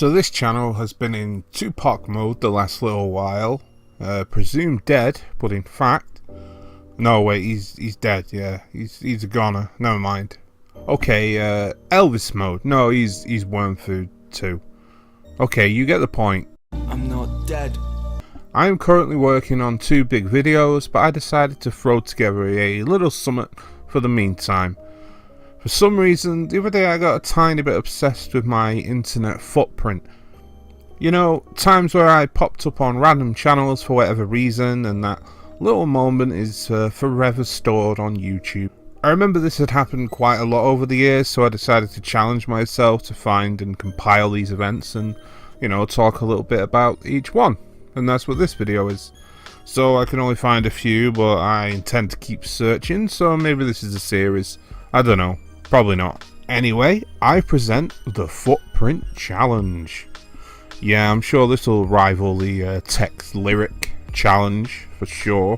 So this channel has been in Tupac mode the last little while. Presumed dead, but in fact... No, wait, he's dead, yeah. He's a goner. Never mind. Okay, Elvis mode. No, he's worm food too. Okay, you get the point. I'm not dead. I am currently working on 2 big videos, but I decided to throw together a little summit for the meantime. For some reason, the other day I got a tiny bit obsessed with my internet footprint. You know, times where I popped up on random channels for whatever reason, and that little moment is forever stored on YouTube. I remember this had happened quite a lot over the years, so I decided to challenge myself to find and compile these events and, you know, talk a little bit about each one. And that's what this video is. So I can only find a few, but I intend to keep searching, so maybe this is a series. I don't know. Probably not. Anyway, I present the Footprint Challenge. Yeah, I'm sure this will rival the text lyric challenge for sure.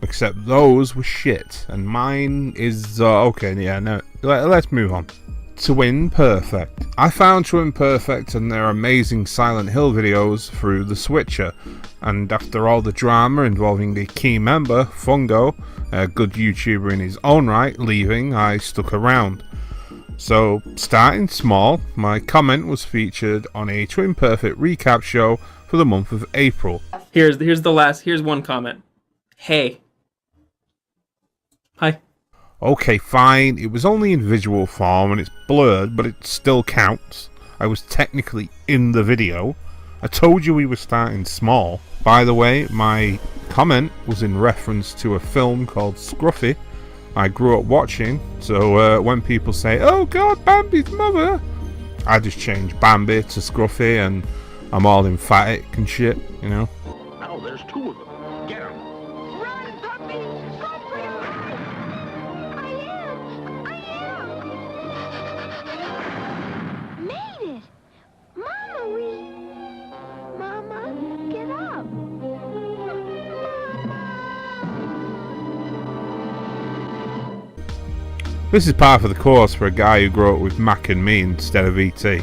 Except those were shit, and mine is okay. Yeah, no. Let's move on. To Win Perfect. I found To Win Perfect and their amazing Silent Hill videos through the Switcher, and after all the drama involving the key member, Fungo, a good YouTuber in his own right, leaving, I stuck around. So, starting small, my comment was featured on a To Win Perfect recap show for the month of April. Here's one comment. Hey. Hi. Okay, fine, it was only in visual form and it's blurred, but it still counts. I was technically in the video. I told you we were starting small. By the way, my comment was in reference to a film called Scruffy I grew up watching, so when people say, "Oh god, Bambi's mother," I just change Bambi to Scruffy and I'm all emphatic and shit, you know? Now there's 2 of them. Get 'em. Run, puppy! Go for your life! I am! Made it! Mama, get up! This is par for the course for a guy who grew up with Mac and Me instead of E.T. Hey,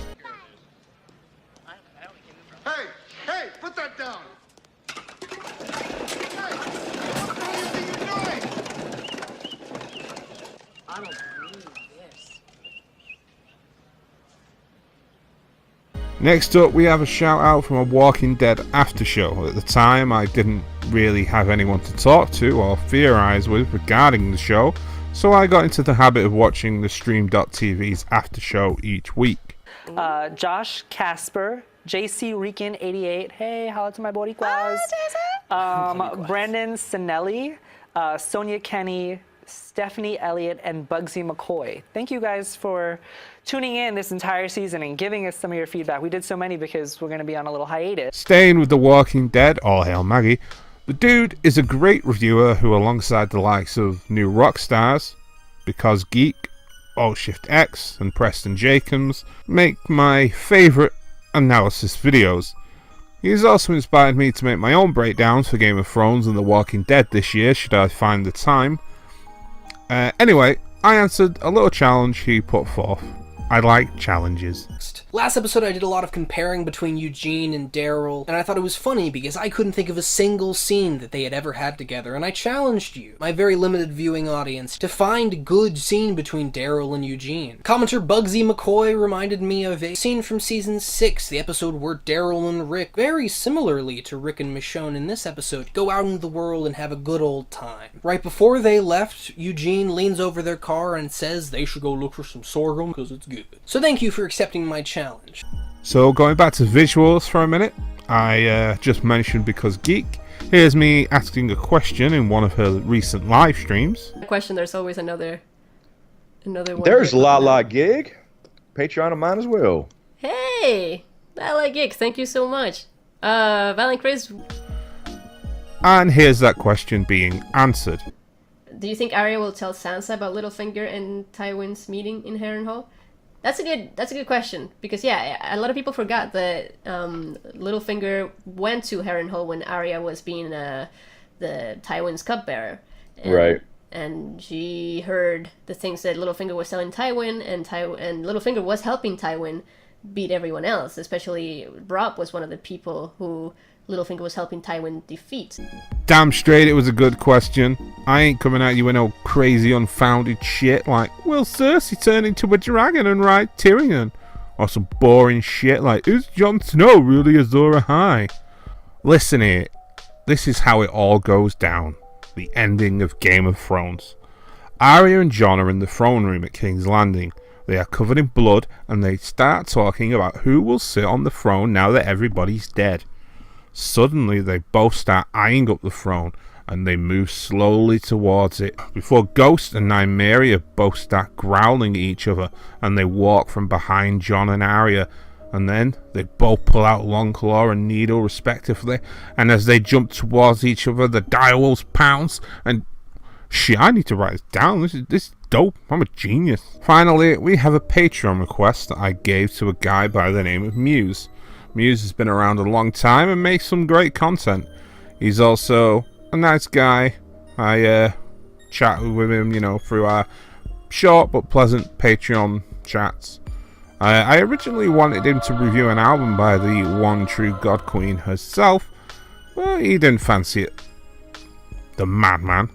put that down. Hey, what the hell do you think you're doing? I don't believe this. Next up, we have a shout out from a Walking Dead after show. At the time, I didn't really have anyone to talk to or theorise with regarding the show, so I got into the habit of watching the Stream.tv's after show each week. Josh Casper, JC Rican 88. Hey, holla to my Boricuas. Brandon Sinelli, Sonia Kenny, Stephanie Elliott, and Bugsytherealmccoy. Thank you guys for tuning in this entire season and giving us some of your feedback. We did so many because we're going to be on a little hiatus. Staying with The Walking Dead, all hail Maggie. The dude is a great reviewer who, alongside the likes of new Rockstars, Because Geek, AltShift-X, and Preston Jacobs, make my favourite analysis videos. He has also inspired me to make my own breakdowns for Game of Thrones and The Walking Dead this year, should I find the time. Anyway, I answered a little challenge he put forth. I like challenges. Last episode I did a lot of comparing between Eugene and Daryl, and I thought it was funny because I couldn't think of a single scene that they had ever had together, and I challenged you, my very limited viewing audience, to find a good scene between Daryl and Eugene. Commenter Bugsytherealmccoy reminded me of a scene from season 6, the episode where Daryl and Rick, very similarly to Rick and Michonne in this episode, go out into the world and have a good old time. Right before they left, Eugene leans over their car and says they should go look for some sorghum because it's good. So thank you for accepting my challenge. So going back to visuals for a minute, I just mentioned Because Geek. Here's me asking a question in one of her recent live streams. Question, there's always another one. There's La Gig. Patreon of mine as well. Hey! La Gigs, thank you so much. Valiant Chris, And here's that question being answered. do you think Arya will tell Sansa about Littlefinger and Tywin's meeting in Harrenhal? That's a good question, because yeah, a lot of people forgot that Littlefinger went to Harrenhal when Arya was being the Tywin's cupbearer. Right. And she heard the things that Littlefinger was telling Tywin, and Littlefinger was helping Tywin beat everyone else. Especially Rob was one of the people who Littlefinger was helping Tywin defeat. Damn straight it was a good question. I ain't coming at you with no crazy unfounded shit like, will Cersei turn into a dragon and ride Tyrion? Or some boring shit like, is Jon Snow really Azor Ahai? Listen here, this is how it all goes down. The ending of Game of Thrones. Arya and Jon are in the throne room at King's Landing. They are covered in blood and they start talking about who will sit on the throne now that everybody's dead. Suddenly they both start eyeing up the throne and they move slowly towards it before Ghost and Nymeria both start growling at each other and they walk from behind Jon and Arya, and then they both pull out Longclaw and Needle respectively, and as they jump towards each other the direwolves pounce and shit, I need to write this down. This is dope. I'm a genius. Finally, we have a Patreon request that I gave to a guy by the name of MUES. MUES has been around a long time and makes some great content. He's also a nice guy. I chatted with him, you know, through our short but pleasant Patreon chats. I originally wanted him to review an album by the one true God Queen herself, but he didn't fancy it. The madman.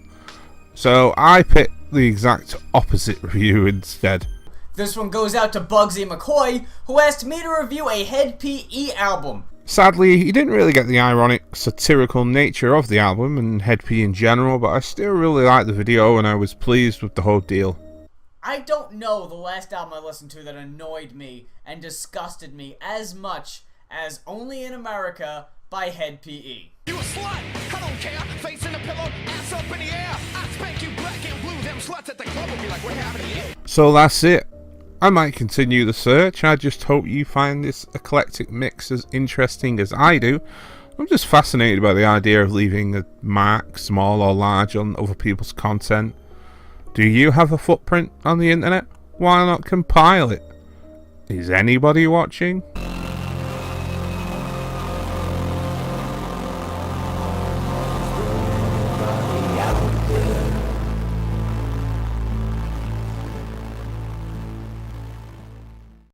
So I picked the exact opposite review instead. This one goes out to Bugsytherealmccoy, who asked me to review a Head PE album. Sadly, he didn't really get the ironic, satirical nature of the album and Head P in general, but I still really liked the video and I was pleased with the whole deal. I don't know the last album I listened to that annoyed me and disgusted me as much as Only in America by Head PE. You a slut? I don't care. Face in the pillow, ass up in the air. I spank you black and blue. Them sluts at the club will be like, what happened to you? So that's it. I might continue the search. I just hope you find this eclectic mix as interesting as I do. I'm just fascinated by the idea of leaving a mark, small or large, on other people's content. Do you have a footprint on the internet? Why not compile it? Is anybody watching?